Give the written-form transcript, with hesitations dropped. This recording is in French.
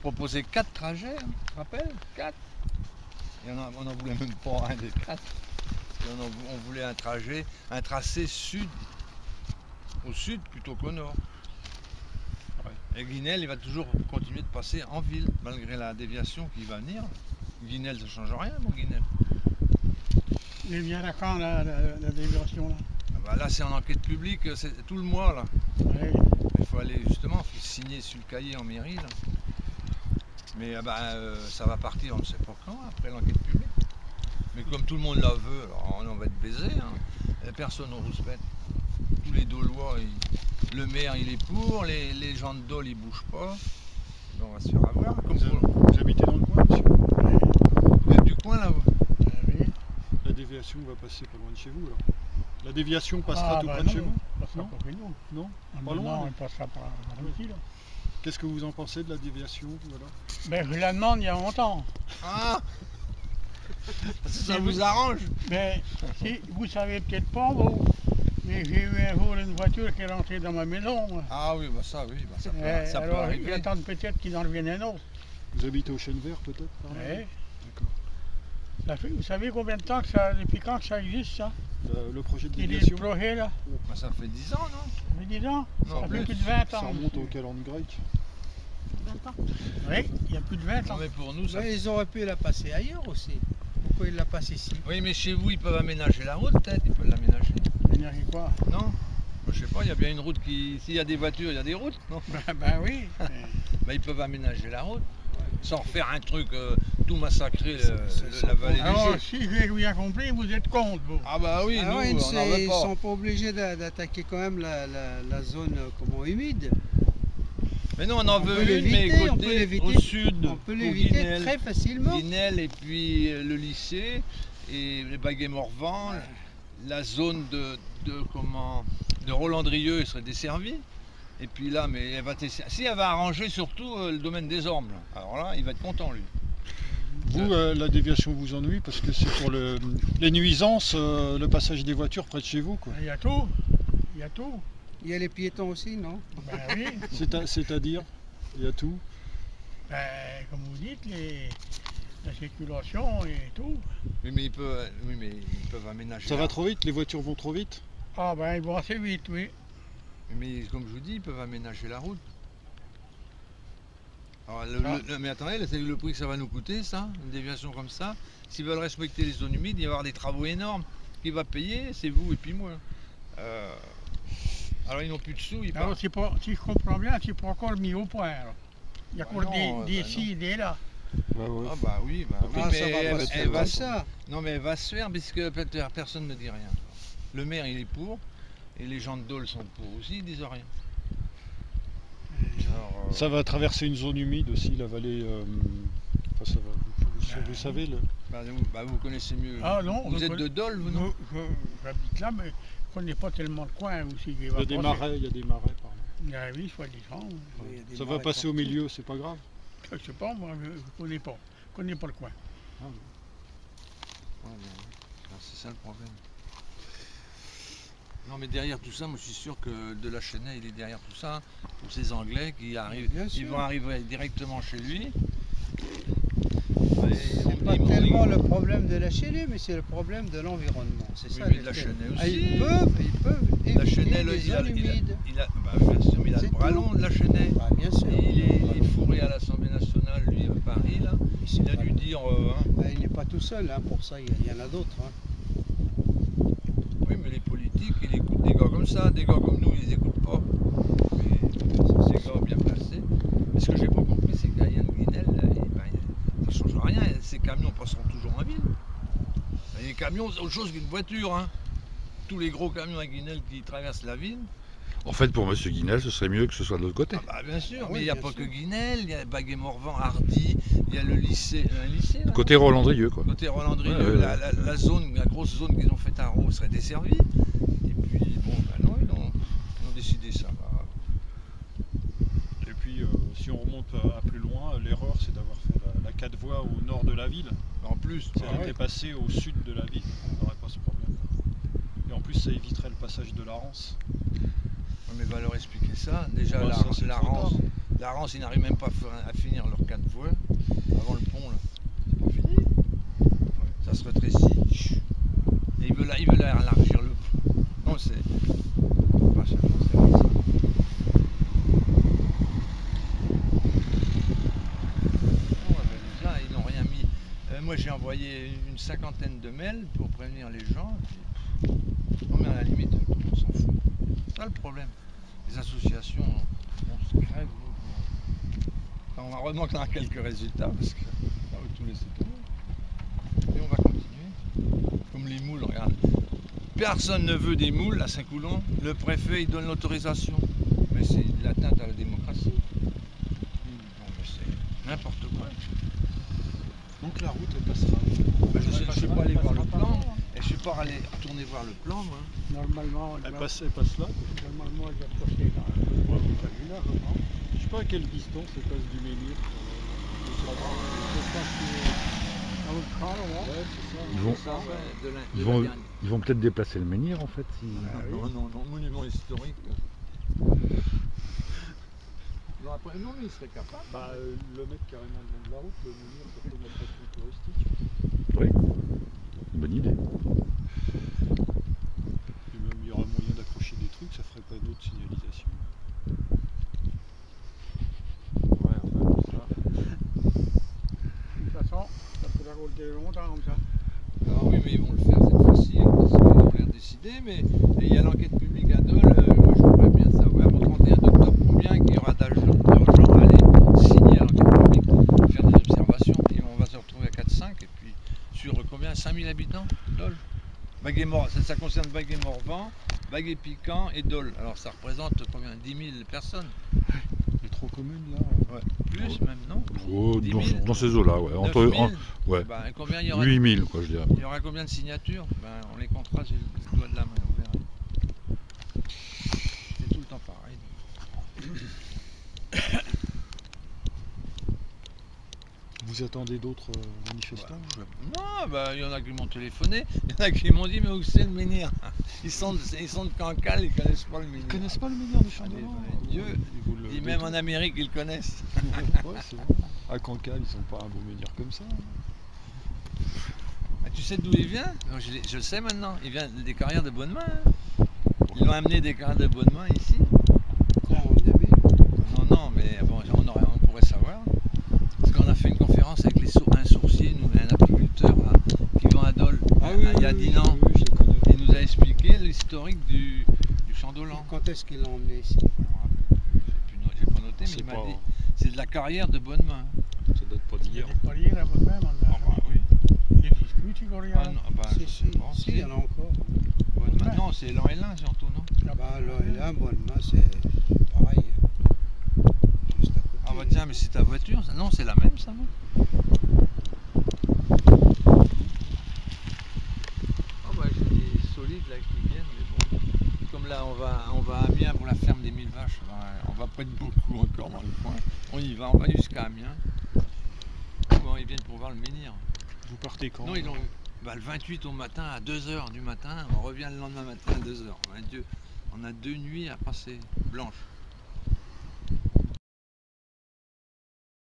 proposé 4 trajets, hein, tu te rappelles? 4. Et on n'en voulait même pas un des 4. On voulait un trajet, un tracé sud, au sud plutôt qu'au nord. Ouais. Et Guinel, il va toujours continuer de passer en ville, malgré la déviation qui va venir. Guinel, ça ne change rien, mon Guinel. Il viendra quand la déviation là? Ah bah là, c'est en enquête publique, c'est tout le mois là. Ouais. Il faut aller justement, signer sur le cahier en mairie là. Mais ça va partir, on ne sait pas quand, après l'enquête publique. Mais comme tout le monde la veut, alors on va être baisé. Hein. Personne ne respecte. Tous les Dolois, le maire il est pour, les gens de Dole ils bougent pas. Donc on va se faire avoir. Comme vous habitez dans le coin, monsieur? Ouais. Vous êtes du coin là vous? Oui. La déviation va passer pas loin de chez vous alors. La déviation passera tout près non, de chez vous? Passera pas chez nous. Non? Ah, Pas loin? Non, il passera par ici là. Qu'est-ce que vous en pensez de la déviation? Voilà. Ben, je la demande il y a longtemps. Ah, ça vous arrange? Mais si, vous savez peut-être pas, vous, mais j'ai eu un jour une voiture qui est rentrée dans ma maison. Ah oui, bah ça, oui, bah ça peut Alors, arriver. j'attends peut-être qu'il en revienne un autre. Vous habitez au Chêne Vert peut-être? Ouais. D'accord. Vous savez combien de temps que ça, depuis quand que ça existe ça? Le projet de Il est le déviation? projet là? Bah, ça fait 10 ans, non? Ça fait 10 ans? Non, Ça fait plus. plus de 20 Ça ans. remonte au calendrier grec. 20 ans. Oui, il y a plus de 20 Non ans. mais pour nous, ça... Ouais, ils auraient pu la passer ailleurs aussi. Pourquoi ils la passent ici? Oui, mais chez vous, ils peuvent aménager la route, peut-être, ils peuvent l'aménager. L'énergie quoi? Non? Je sais pas, il y a bien une route qui... S'il y a des voitures, il y a des routes, non? Ben oui. Bah, ils peuvent aménager la route, sans refaire un truc tout massacrer la vallée du Alors, Gier. si j'ai bien compris, vous êtes contre, vous. Ah bah oui, Ah nous, ouais, on n'en veut ils pas. sont pas obligés d'attaquer quand même la zone comment humide. Mais non, on en On veut peut une, mais l'éviter, on peut côté l'éviter. au sud, On peut au l'éviter Guinel. très facilement. Guinel et puis le lycée, et les Baguets-Morvan, la zone de Rolandrieux serait desservie. Et puis là, mais elle va si elle va arranger surtout le domaine des Ormes, là. Alors là, il va être content lui. Vous, la déviation vous ennuie parce que c'est pour les nuisances, le passage des voitures près de chez vous, quoi. Il y a tout. Il y a tout. Il y a les piétons aussi, non? Ben oui. C'est-à-dire, il y a tout. Ben, comme vous dites, la circulation et tout. Oui, mais ils peuvent aménager. Ça va trop vite, les voitures vont trop vite. Ah ben, ils vont assez vite, oui. Mais comme je vous dis, ils peuvent aménager la route. Alors, mais attendez, c'est le prix que ça va nous coûter, ça, une déviation comme ça. S'ils veulent respecter les zones humides, il va y avoir des travaux énormes. Qui va payer? C'est vous et puis moi. Alors ils n'ont plus de sous, ils Alors, partent. si je comprends bien, c'est pas encore mis au point. Alors. Il y a Bah encore non, des bah ci et des là. Bah ouais. Ah bah oui, Ah, mais ça va pas se faire comme ça. Non mais elle va se faire puisque personne ne dit rien. Le maire il est pour, et les gens de Dole sont pour aussi, ils disent rien. Alors, Ça va traverser une zone humide aussi, la vallée. Enfin, ça va. Vous savez le. vous connaissez mieux. Ah non, Vous êtes de Dole, vous non? J'habite là, mais je connais pas tellement le coin aussi. Il y a des marais, par là. Ah oui, soi-disant. Il y a des Ça va marais passer au partout. milieu, c'est pas grave. Je sais pas, moi, je connais pas. Je connais pas le coin. Ah, Ouais, c'est ça le problème. Non mais derrière tout ça, moi je suis sûr que de la Chênaie, il est derrière tout ça, tous ces Anglais qui arrivent, Bien ils sûr. vont arriver directement chez lui. C'est pas tellement le problème de la Chênaie, mais c'est le problème de l'environnement. C'est Oui, ça. mais de la Chênaie Ah, aussi. ils peuvent La éviter Chênaie, les zones humides. bah, bien sûr, mais il a C'est le bras tout. long de la Chênaie. Ah, bien sûr. Il est fourré à l'Assemblée nationale, lui, à Paris, là. Il a dû dire, Ben, il n'est pas tout seul, hein, pour ça, il y en a d'autres. Hein. oui, mais les politiques, ils écoutent des gars comme ça, des gars comme nous, ils les écoutent pas. Mais ces gars bien placés. Mais ce que j'ai pas compris, c'est qu'à Yann Guinel, ça ne change rien, ces camions passeront toujours en ville. Les camions, c'est autre chose qu'une voiture, hein. Tous les gros camions à Guinel qui traversent la ville. En fait, pour M. Guinel, ce serait mieux que ce soit de l'autre côté. Ah bah bien sûr, Ah mais oui, il n'y a bien pas sûr. que Guinel, il y a Baguet-Morvan, Hardy, il y a le lycée, un lycée là, Côté Rolandrieux, quoi. côté Rolandrieux, Ouais, ouais, la zone, la grosse zone qu'ils ont faite à Raux serait desservie. Et puis bon, bah non, ils ont décidé ça. Bah. Et puis, si on remonte à plus loin, l'erreur c'est d'avoir fait la 4 voies au nord de la ville. En plus, Si ah elle ouais. était passée au sud de la ville, on n'aurait pas ce problème. Et en plus, ça éviterait le passage de la Rance. Ouais, mais va leur expliquer ça. Déjà, Ouais, ça, c'est la trop Rance, tard. ils n'arrivent même pas à finir leur 4 moi j'ai envoyé une cinquantaine de mails pour prévenir les gens. Puis, non mais à la limite, on s'en fout. C'est ça le problème. Les associations, on se crève. Enfin, heureusement qu'on a quelques résultats parce que ça va tout laisser tomber. Et on va continuer. Comme les moules, regarde. Personne ne veut des moules à Saint-Coulon. Le préfet il donne l'autorisation. Mais c'est de l'atteinte à la démocratie. Bon, mais c'est n'importe quoi. Donc la route elle passera. Ben, je ne suis pas allé voir le plan. Et je suis pas allé retourner voir le plan, moi. Normalement, Elle passe là. normalement, elle doit passer dans le bois de Calvina, je pense. Je sais pas à quelle distance elle passe du menhir. Dans l'autre camp, là, Ouais, c'est ça. Ils vont, Ça, ouais, de la- ils de vont, la dernière. ils vont peut-être déplacer le menhir en fait. Si... Non, monument historique. Non, après, non, mais il serait capable. Bah, le mettre carrément le long de la route, le menhir, ça fait de l'attraction touristique. Oui, bonne idée. Et même il y aura moyen d'accrocher des trucs, ça ferait pas d'autres signalisations. Ouais, enfin, ça. de toute façon, ça pourrait rouler longtemps comme ça. Ah oui, mais ils vont le faire cette fois-ci, parce qu'ils ont l'air décidés, mais il y a l'enquête publique à Dole, moi je voudrais bien savoir au 31 octobre combien il y aura d'agents à aller signer à l'enquête publique, faire des observations, et on va se retrouver à 4-5, et puis sur combien 5000 habitants, Dole ça concerne Baguet-Morvan, Baguet-Piquant et Dole, alors ça représente combien 10 000 personnes. Les trop communes là. Ouais. Plus même, non Oh, 10 000, dans ces eaux-là, ouais. 9 000, Ouais. Ben, combien il y aura 8000 quoi, je dirais. Il y aura combien de signatures? Ben, on les comptera, j'ai le doigt de la main, on verra. C'est tout le temps pareil. Vous attendez d'autres manifestants? Non, ben, il y en a qui m'ont téléphoné, il y en a qui m'ont dit, mais où c'est le menhir? Ils sont de Cancale, ils connaissent pas le menhir. Ils connaissent pas le menhir de Chandelan? Allez, Dieu, et même en Amérique, ils le connaissent. Ouais, c'est vrai. À Cancale, ils sont pas un beau menhir comme ça. Ah, tu sais d'où il vient? Je le sais maintenant, il vient des carrières de Bonnemain. Hein. Ils l'ont amené des carrières de Bonnemain ici. Quand on avait, Non, mais bon, on pourrait savoir. Parce qu'on a fait une conférence avec un sourcier, nous, un apiculteur qui vend à Dole, il y a 10 ans. Oui, je les connais. Il nous a expliqué l'historique du Chandolan. quand est-ce qu'ils l'ont emmené ici? J'ai pas noté, mais C'est il m'a pas- dit. C'est de la carrière de Bonnemain. Ça date pas d'hier. Il y a des colliers là-bas de même. Ah bah oui. Il existe plus, ces colliers Ah là. non, bah, Si, bon, si, il y en a encore. Bonnemain. Non, c'est l'an et l'un surtout, non? Bah, là et là, Bonnemain, c'est pareil. Juste à côté. Ah bah tiens, mais c'est ta voiture ça? Non, c'est la même ça, non? Ah bah j'ai des solides là qui viennent, mais bon. Comme là on va à Amiens pour la ferme des 1000 vaches, on va pas être beaucoup encore dans le coin. On y va, on va jusqu'à Amiens. Bon, ils viennent pour voir le menhir. Vous partez quand? Non, ils l'ont eu. Bah, le 28 au matin à 2 h du matin, on revient le lendemain matin à 2 h. Mon Dieu, on a 2 nuits à passer blanches.